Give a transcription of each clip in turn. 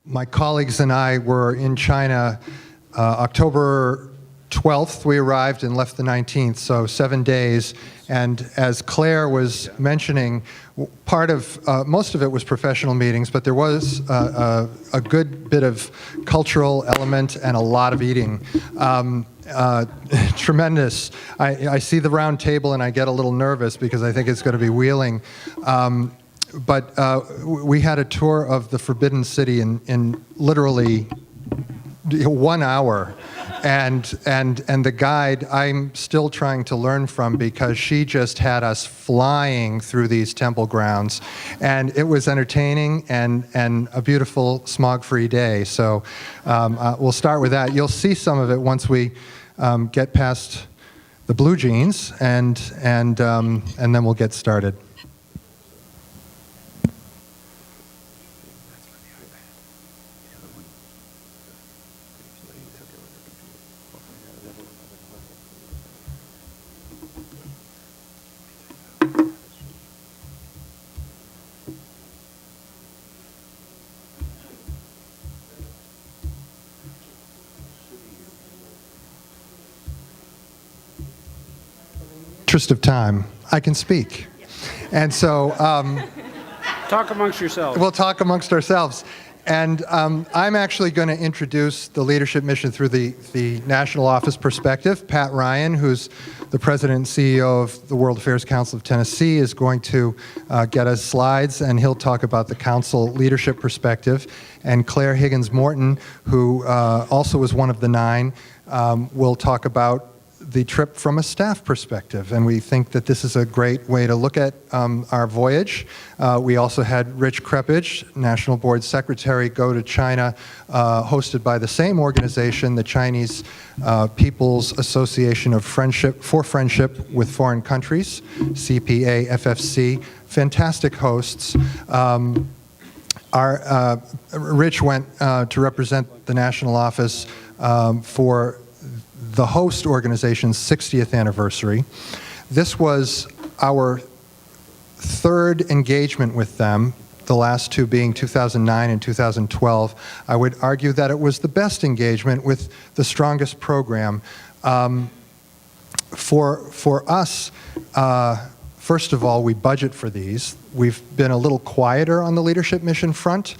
My colleagues and I were in China October 12th. We arrived and left the 19th, so 7 days. And as Claire was mentioning, most of it was professional meetings, but there was a good bit of cultural element and a lot of eating. Tremendous. I see the round table and I get a little nervous because I think it's going to be wheeling. But we had a tour of the Forbidden City in literally 1 hour. And the guide I'm still trying to learn from because she just had us flying through these temple grounds. And it was entertaining and a beautiful smog-free day. So we'll start with that. You'll see some of it once we get past the blue jeans and then we'll get started. Interest of time, I can speak. And so talk amongst yourselves. We'll talk amongst ourselves. And I'm actually going to introduce the leadership mission through the national office perspective. Pat Ryan, who's the president and CEO of the World Affairs Council of Tennessee, is going to get us slides, and he'll talk about the council leadership perspective. And Clare Higgins Morton, who also was one of the 9, will talk about the trip from a staff perspective, and we think that this is a great way to look at our voyage. We also had Rich Krepage, National Board Secretary, go to China, hosted by the same organization, the Chinese People's Association of Friendship with Foreign Countries, CPA-FFC. Fantastic hosts. Rich went to represent the national office for the host organization's 60th anniversary. This was our 3rd engagement with them, the last 2 being 2009 and 2012. I would argue that it was the best engagement with the strongest program. For us, first of all, we budget for these. We've been a little quieter on the leadership mission front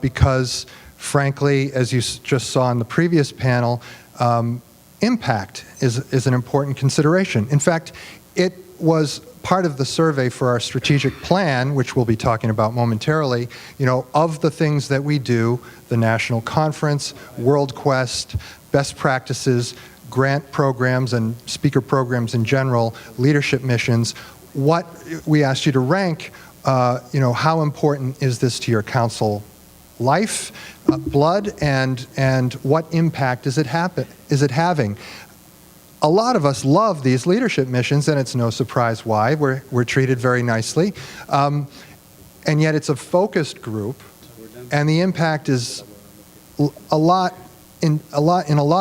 because, frankly, as you just saw in the previous panel, impact is an important consideration. In fact, it was part of the survey for our strategic plan, which we'll be talking about momentarily. You know, of the things that we do, the national conference, World Quest, best practices, grant programs and speaker programs in general, leadership missions, what we asked you to rank, how important is this to your council life, blood, and what impact is it having? A lot of us love these leadership missions, and it's no surprise why. We're treated very nicely, and yet it's a focused group, and the impact is in a lot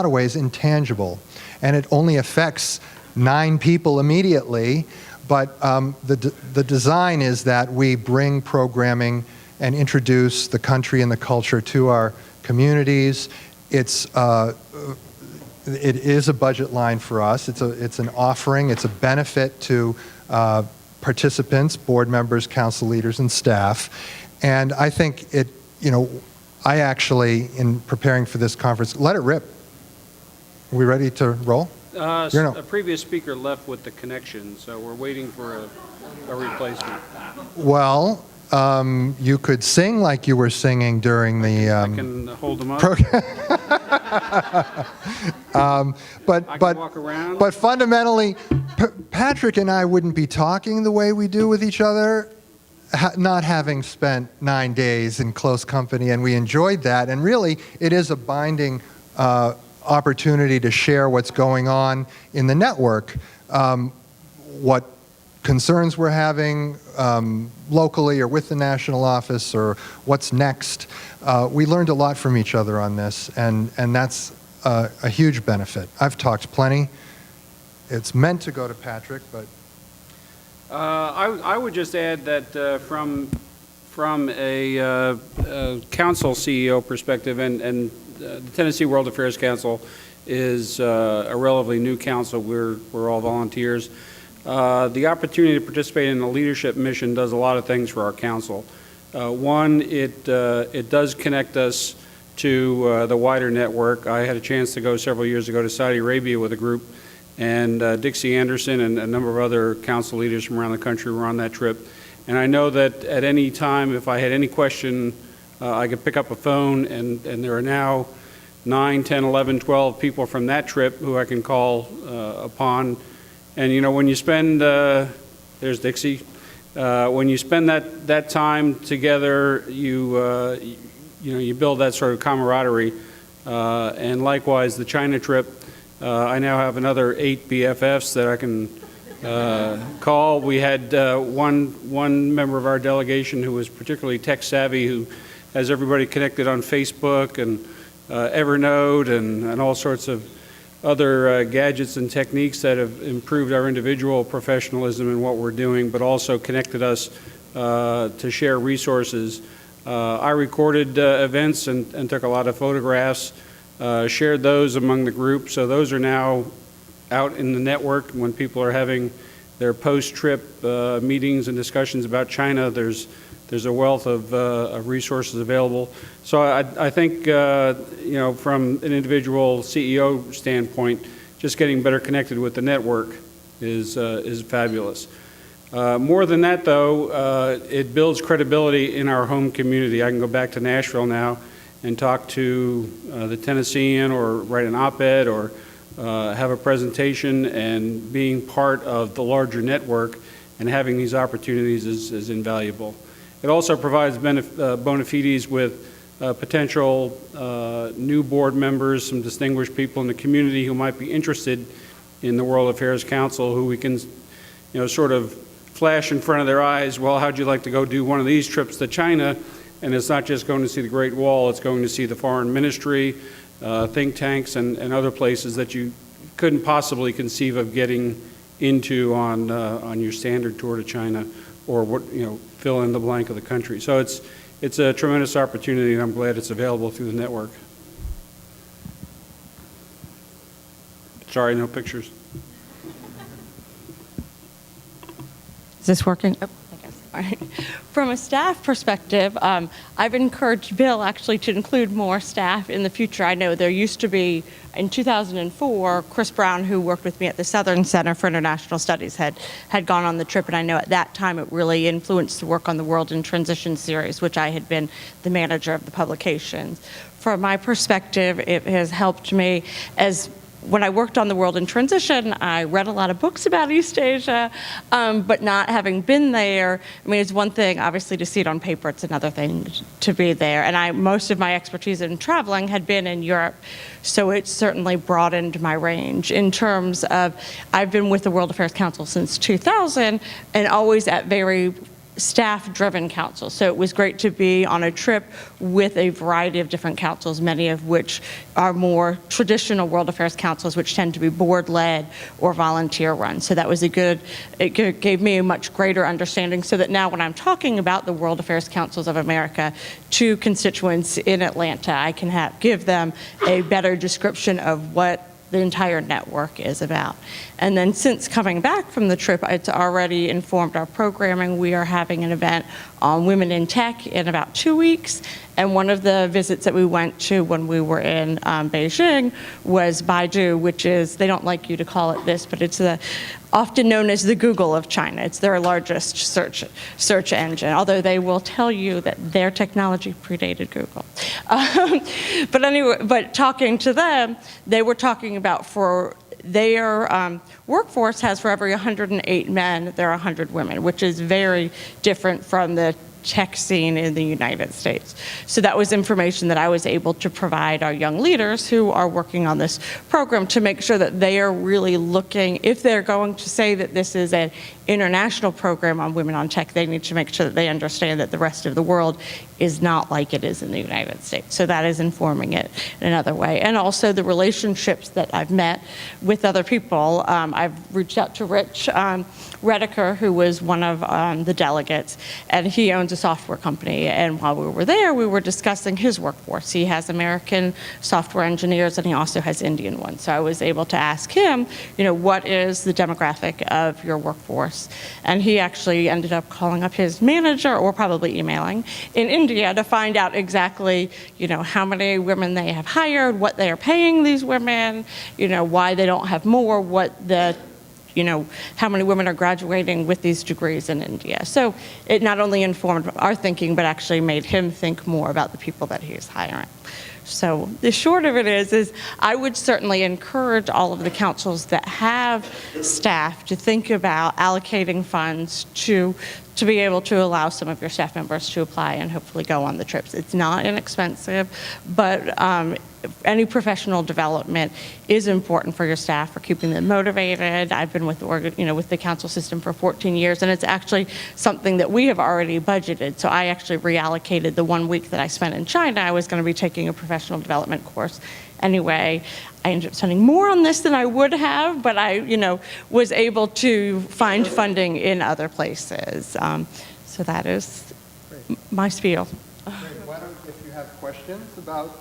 of ways intangible, and it only affects 9 people immediately. But the design is that we bring programming and introduce the country and the culture to our communities. It is a budget line for us. It's an offering. It's a benefit to participants, board members, council leaders, and staff. And I think I actually, in preparing for this conference, let it rip. Are we ready to roll? A previous speaker left with the connection, so we're waiting for a replacement. Well, you could sing like you were singing during the I can hold them up. I can walk around. But fundamentally, Patrick and I wouldn't be talking the way we do with each other, not having spent 9 days in close company, and we enjoyed that. And really, it is a binding opportunity to share what's going on in the network, what concerns we're having locally or with the national office, or what's next. We learned a lot from each other on this, and that's a huge benefit. I've talked plenty. It's meant to go to Patrick, but I would just add that from from a council CEO perspective, and the Tennessee World Affairs Council is a relatively new council. We're all volunteers. The opportunity to participate in the leadership mission does a lot of things for our council. One, it does connect us to the wider network. I had a chance to go several years ago to Saudi Arabia with a group, and Dixie Anderson and a number of other council leaders from around the country were on that trip. And I know that at any time, if I had any question, I could pick up a phone, and there are now 9, 10, 11, 12 people from that trip who I can call upon. And you know, when you spend, there's Dixie, when you spend that time together, you build that sort of camaraderie. And likewise, the China trip, I now have another 8 BFFs that I can call. We had one member of our delegation who was particularly tech savvy, who has everybody connected on Facebook and Evernote and all sorts of other gadgets and techniques that have improved our individual professionalism in what we're doing, but also connected us to share resources. I recorded events and took a lot of photographs, shared those among the group, so those are now out in the network. When people are having their post-trip meetings and discussions about China, there's a wealth of resources available. So I think, from an individual CEO standpoint, just getting better connected with the network is fabulous. More than that, though, it builds credibility in our home community. I can go back to Nashville now and talk to the Tennessean, or write an op-ed, or have a presentation, and being part of the larger network and having these opportunities is invaluable. It also provides bona fides with potential new board members, some distinguished people in the community who might be interested in the World Affairs Council, who we can, sort of flash in front of their eyes, well, how'd you like to go do one of these trips to China? And it's not just going to see the Great Wall, it's going to see the foreign ministry, think tanks, and other places that you couldn't possibly conceive of getting into on your standard tour to China, or fill in the blank of the country. So it's a tremendous opportunity, and I'm glad it's available through the network. Sorry, no pictures. Is this working? Oh, I guess. All right. From a staff perspective, I've encouraged Bill actually to include more staff in the future. I know there used to be, in 2004, Chris Brown, who worked with me at the Southern Center for International Studies, had gone on the trip, and I know at that time it really influenced the work on the World in Transition series, which I had been the manager of the publications. From my perspective, it has helped me when I worked on the World in Transition, I read a lot of books about East Asia, but not having been there, it's one thing, obviously, to see it on paper. It's another thing to be there. And most of my expertise in traveling had been in Europe, so it certainly broadened my range in terms of, I've been with the World Affairs Council since 2000, and always at very staff-driven councils. So it was great to be on a trip with a variety of different councils, many of which are more traditional World Affairs Councils, which tend to be board-led or volunteer-run. So that was it gave me a much greater understanding, so that now when I'm talking about the World Affairs Councils of America to constituents in Atlanta, I can give them a better description of what the entire network is about. And then since coming back from the trip, it's already informed our programming. We are having an event on women in tech in about 2 weeks. And one of the visits that we went to when we were in Beijing was Baidu, which is, they don't like you to call it this, but it's often known as the Google of China. It's their largest search engine, although they will tell you that their technology predated Google. But anyway, talking to them, they were talking about, for their workforce has, for every 108 men, there are 100 women, which is very different from the tech scene in the United States. So that was information that I was able to provide our young leaders who are working on this program, to make sure that they are really looking, if they're going to say that this is an international program on women on tech, they need to make sure that they understand that the rest of the world is not like it is in the United States. So that is informing it in another way. And also the relationships that I've met with other people. I've reached out to Rich Rediker, who was one of the delegates, and he owns a software company. And while we were there, we were discussing his workforce. He has American software engineers, and he also has Indian ones. So I was able to ask him, what is the demographic of your workforce? And he actually ended up calling up his manager, or probably emailing, in India to find out exactly, how many women they have hired, what they are paying these women, why they don't have more, how many women are graduating with these degrees in India. So it not only informed our thinking, but actually made him think more about the people that he's hiring. So the short of it is I would certainly encourage all of the councils that have staff to think about allocating funds to be able to allow some of your staff members to apply and hopefully go on the trips. It's not inexpensive, but any professional development is important for your staff, for keeping them motivated. I've been with the council system for 14 years, and it's actually something that we have already budgeted. So I actually reallocated the 1 week that I spent in China. I was going to be taking a professional development course anyway. I ended up spending more on this than I would have, but I, was able to find funding in other places. So that is my spiel. Great. Why don't, if you have questions about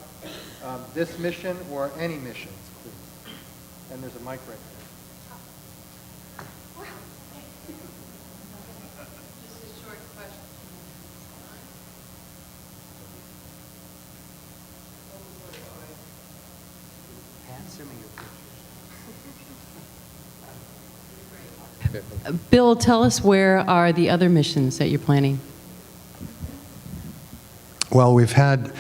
this mission or any missions, please. And there's a mic right there. Just a short question. Bill, tell us, where are the other missions that you're planning? Well, we've had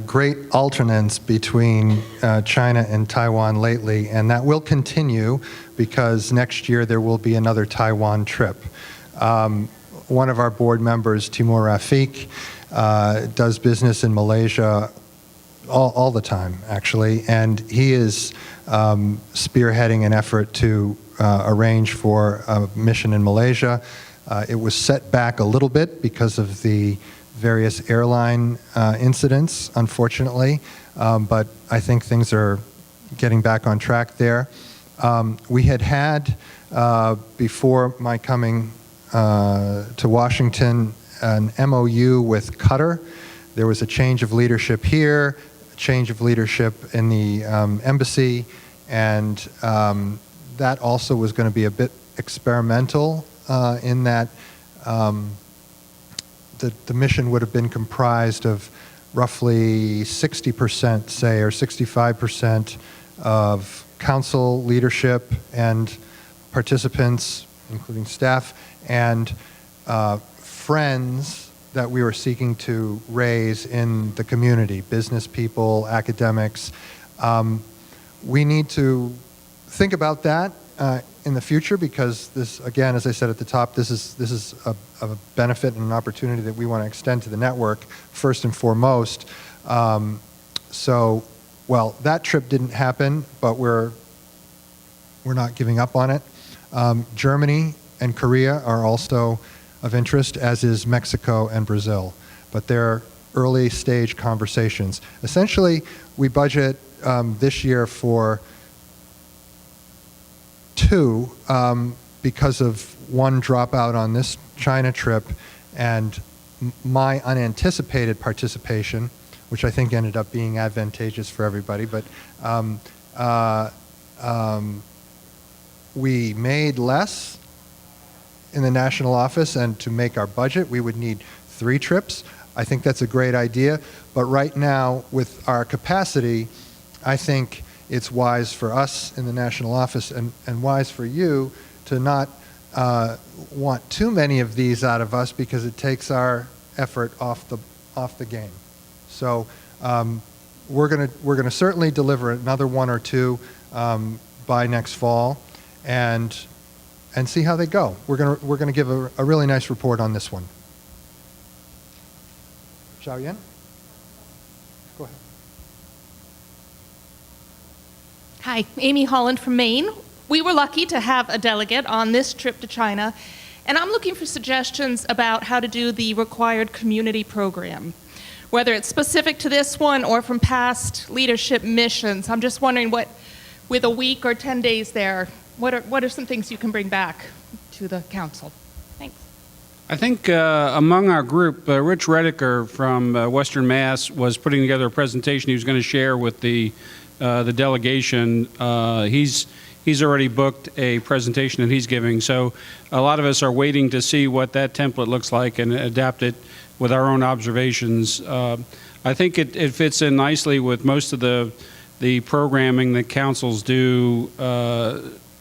great alternance between China and Taiwan lately, and that will continue because next year there will be another Taiwan trip. One of our board members, Timur Rafiq, does business in Malaysia all the time, actually, and he is spearheading an effort to arrange for a mission in Malaysia. It was set back a little bit because of the various airline incidents, unfortunately, but I think things are getting back on track there. We had before my coming to Washington, an MOU with Qatar. There was a change of leadership here, a change of leadership in the embassy, and that also was going to be a bit experimental in that the mission would have been comprised of roughly 60%, say, or 65% of council leadership and participants, including staff, and friends that we were seeking to raise in the community, business people, academics. We need to think about that in the future, because this, again, as I said at the top, this is a benefit and an opportunity that we want to extend to the network first and foremost. So, well, that trip didn't happen, but we're not giving up on it. Germany and Korea are also of interest, as is Mexico and Brazil, but they're early stage conversations. Essentially, we budget this year for 2 because of one dropout on this China trip and my unanticipated participation, which I think ended up being advantageous for everybody. But we made less in the national office, and to make our budget, we would need 3 trips. I think that's a great idea. But right now, with our capacity, I think it's wise for us in the national office and wise for you to not want too many of these out of us, because it takes our effort off the game. So we're gonna certainly deliver another 1 or 2 by next fall, and see how they go. We're gonna give a really nice report on this one. Xiaoyan? Go ahead. Hi, Amy Holland from Maine. we were lucky to have a delegate on this trip to China, and I'm looking for suggestions about how to do the required community program, whether it's specific to this one or from past leadership missions. I'm just wondering what, with a week or 10 days there, what are some things you can bring back to the council? Thanks. I think among our group, Rich Rediker from Western Mass was putting together a presentation he was going to share with the delegation. He's already booked a presentation that he's giving, so a lot of us are waiting to see what that template looks like and adapt it with our own observations. I think it fits in nicely with most of the programming that councils do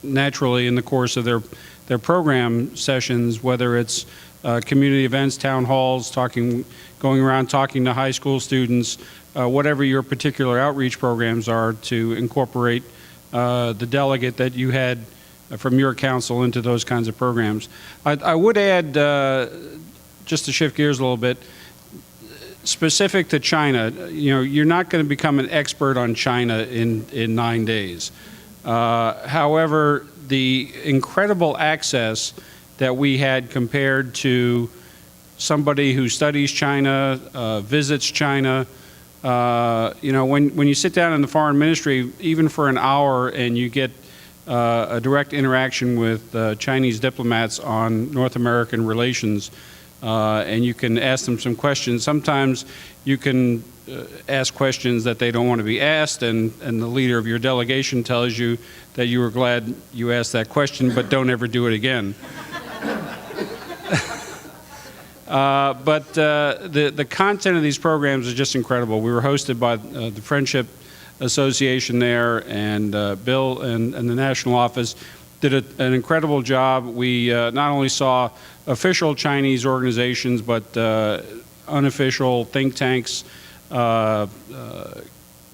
naturally in the course of their program sessions, whether it's community events, town halls, going around talking to high school students, whatever your particular outreach programs are, to incorporate the delegate that you had from your council into those kinds of programs. I would add, just to shift gears a little bit, specific to China, you're not going to become an expert on China in 9 days. However, the incredible access that we had compared to somebody who studies China, visits China, when you sit down in the foreign ministry, even for an hour, and you get a direct interaction with Chinese diplomats on North American relations, and you can ask them some questions. Sometimes you can ask questions that they don't want to be asked, and the leader of your delegation tells you that you were glad you asked that question, but don't ever do it again. But the content of these programs is just incredible. We were hosted by the Friendship Association there, and Bill and the national office did an incredible job. We not only saw official Chinese organizations, but unofficial think tanks,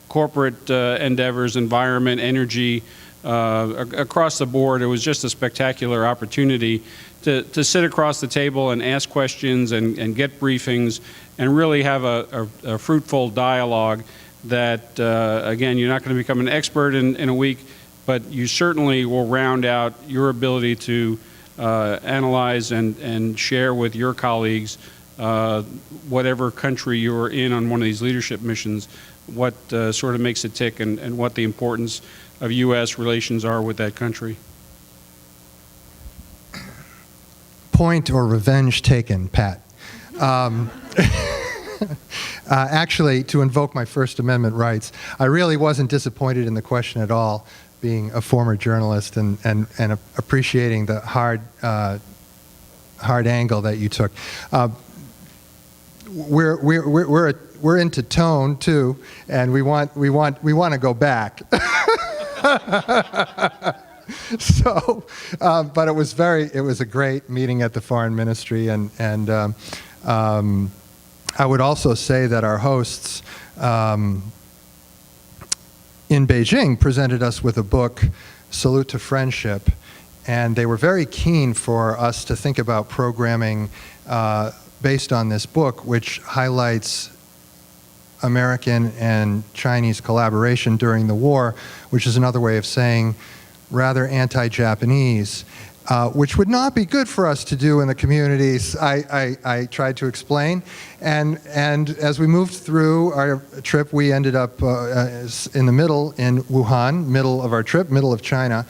corporate endeavors, environment, energy, across the board. It was just a spectacular opportunity to sit across the table and ask questions and get briefings and really have a fruitful dialogue that, again, you're not going to become an expert in a week, but you certainly will round out your ability to analyze and share with your colleagues, whatever country you're in on one of these leadership missions, what sort of makes it tick and what the importance of U.S. relations are with that country. Point or revenge taken, Pat. Actually, to invoke my First Amendment rights, I really wasn't disappointed in the question at all, being a former journalist and appreciating the hard angle that you took. We're into tone too, and we want to go back. So, but it was a great meeting at the Foreign Ministry, and I would also say that our hosts in Beijing presented us with a book, Salute to Friendship, and they were very keen for us to think about programming based on this book, which highlights American and Chinese collaboration during the war, which is another way of saying rather anti-Japanese, which would not be good for us to do in the communities I tried to explain. And as we moved through our trip, we ended up in the middle, in Wuhan, middle of our trip, middle of China,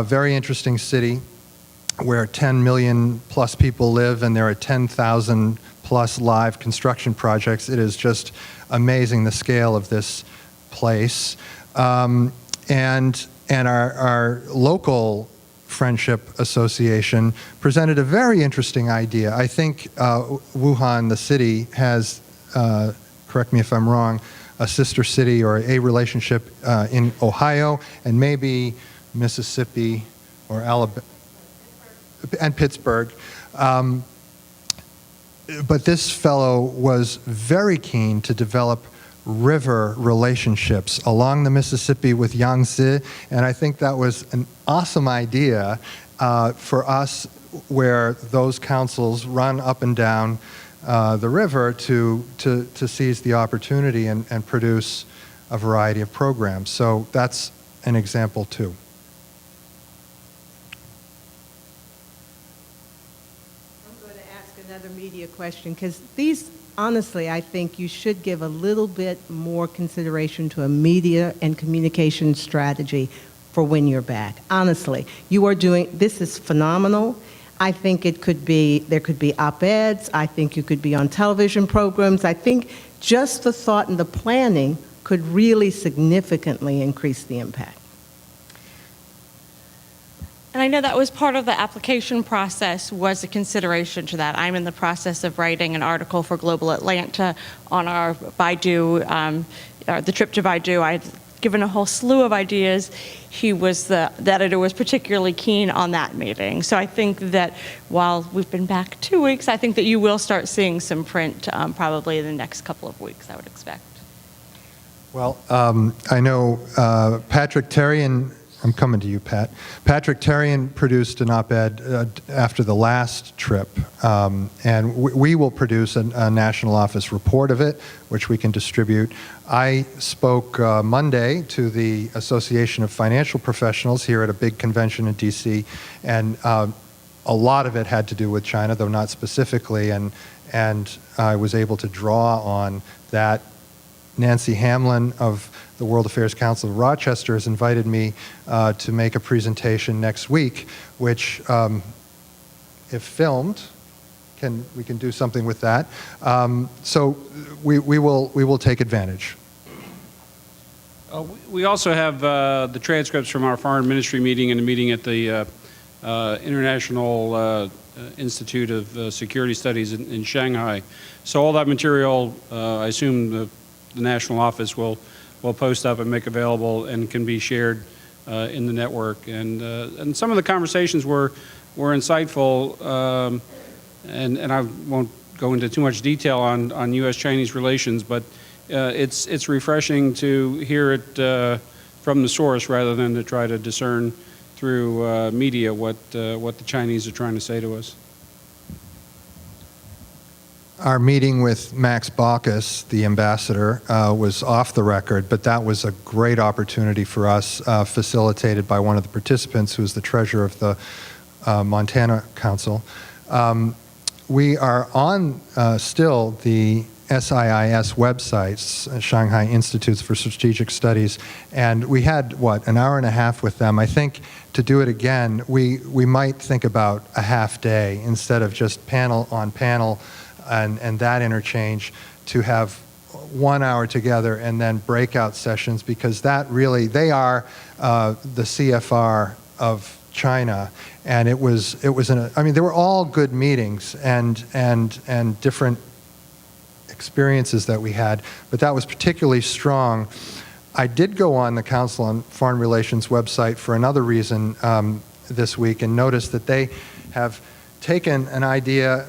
very interesting city where 10 million plus people live, and there are 10,000 plus live construction projects. It is just amazing, the scale of this place. And our local Friendship Association presented a very interesting idea. I think Wuhan, the city, has, correct me if I'm wrong, a sister city or a relationship in Ohio and maybe Mississippi or Alabama and Pittsburgh. But this fellow was very keen to develop river relationships along the Mississippi with Yangtze, and I think that was an awesome idea for us, where those councils run up and down the river to seize the opportunity and produce a variety of programs. So that's an example too. going to ask another media question, because these, honestly, I think you should give a little bit more consideration to a media and communication strategy for when you're back. Honestly, you are doing, this is phenomenal. I think it could be, there could be op-eds. I think you could be on television programs. I think just the thought and the planning could really significantly increase the impact. And I know that was part of the application process, was a consideration to that. I'm in the process of writing an article for Global Atlanta on our Baidu, the trip to Baidu. I'd given a whole slew of ideas. The editor was particularly keen on that meeting. So I think that while we've been back 2 weeks, I think that you will start seeing some print probably in the next couple of weeks, I would expect. Well, I know Patrick Terrian, I'm coming to you, Pat. Patrick Terrian produced an op-ed after the last trip, and we will produce a national office report of it, which we can distribute. I spoke Monday to the Association of Financial Professionals here at a big convention in DC, and a lot of it had to do with China, though not specifically, and I was able to draw on that. Nancy Hamlin of the World Affairs Council of Rochester has invited me to make a presentation next week, which, if filmed, we can do something with that. So we will take advantage. We also have the transcripts from our foreign ministry meeting and the meeting at the International Institute of Security Studies in Shanghai. So all that material, I assume the national office will post up and make available and can be shared in the network. And some of the conversations were insightful, and I won't go into too much detail on U.S.-Chinese relations, but it's refreshing to hear it from the source rather than to try to discern through media what the Chinese are trying to say to us. Our meeting with Max Baucus, the ambassador, was off the record, but that was a great opportunity for us, facilitated by one of the participants who is the treasurer of the Montana Council. We are on still the SIIS websites, Shanghai Institutes for Strategic Studies, and we had, an hour and a half with them. I think to do it again, we might think about a half day instead of just panel on panel and that interchange, to have 1 hour together and then breakout sessions, because that really, they are the CFR of China, and it was I mean, they were all good meetings and different experiences that we had, but that was particularly strong. I did go on the Council on Foreign Relations website for another reason this week and noticed that they have taken an idea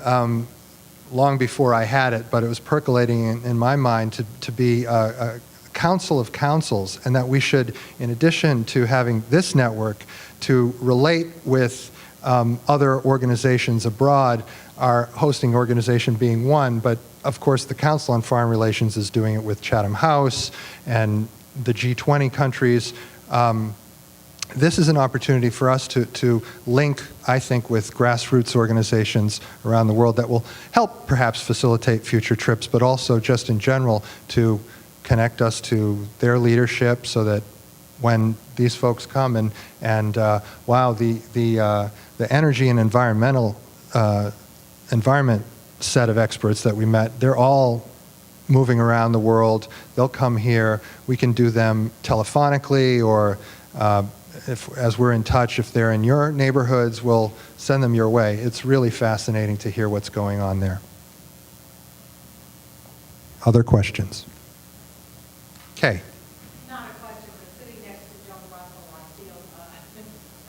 long before I had it, but it was percolating in my mind to be a council of councils, and that we should, in addition to having this network, to relate with other organizations abroad, our hosting organization being one, but of course the Council on Foreign Relations is doing it with Chatham House and the G20 countries. This is an opportunity for us to link, I think, with grassroots organizations around the world that will help perhaps facilitate future trips, but also just in general to connect us to their leadership, so that when these folks come and wow, the energy and environment set of experts that we met, they're all moving around the world. They'll come here. We can do them telephonically, or as we're in touch, if they're in your neighborhoods, we'll send them your way. It's really fascinating to hear what's going on there. Other questions? Okay. Not a question, but sitting next to John Russell, I feel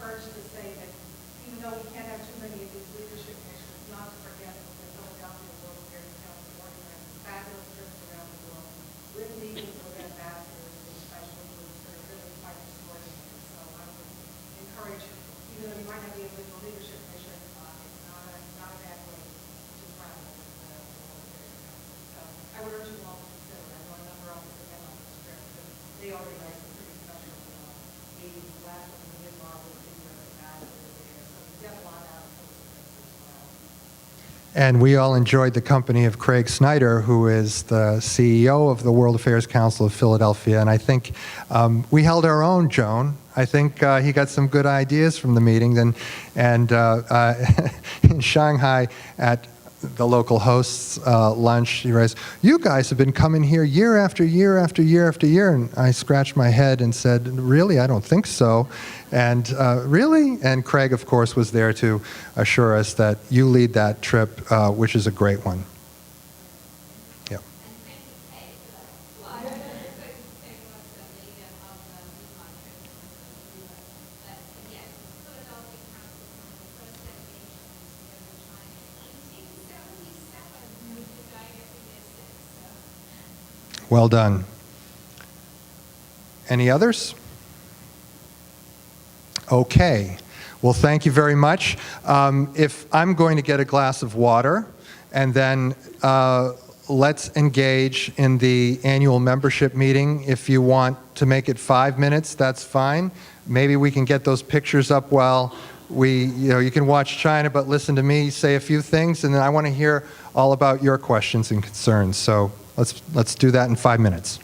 urged to say that even though we can't have too many of these leadership missions, not to forget that the Philadelphia World Affairs Council organizes fabulous trips around the world with meetings with ambassadors and special groups that are really quite extraordinary. So I would encourage, even though you might not be able to do a leadership mission, it's not a bad way to travel with the World Affairs Council. So I would urge you all to consider. I know a number of us have been on this trip. And we all enjoyed the company of Craig Snyder, who is the CEO of the World Affairs Council of Philadelphia. And I think we held our own, Joan. I think he got some good ideas from the meetings. And in Shanghai at the local host's lunch, he writes, "You guys have been coming here year after year after year after year." And I scratched my head and said, "Really? I don't think so." And really? And Craig, of course, was there to assure us that you lead that trip, which is a great one. Yep. Well done. Any others? Okay. Well, thank you very much. If I'm going to get a glass of water, and then let's engage in the annual membership meeting. If you want to make it 5 minutes, that's fine. Maybe we can get those pictures up while you can watch China, but listen to me say a few things, and then I want to hear all about your questions and concerns. So let's do that in 5 minutes.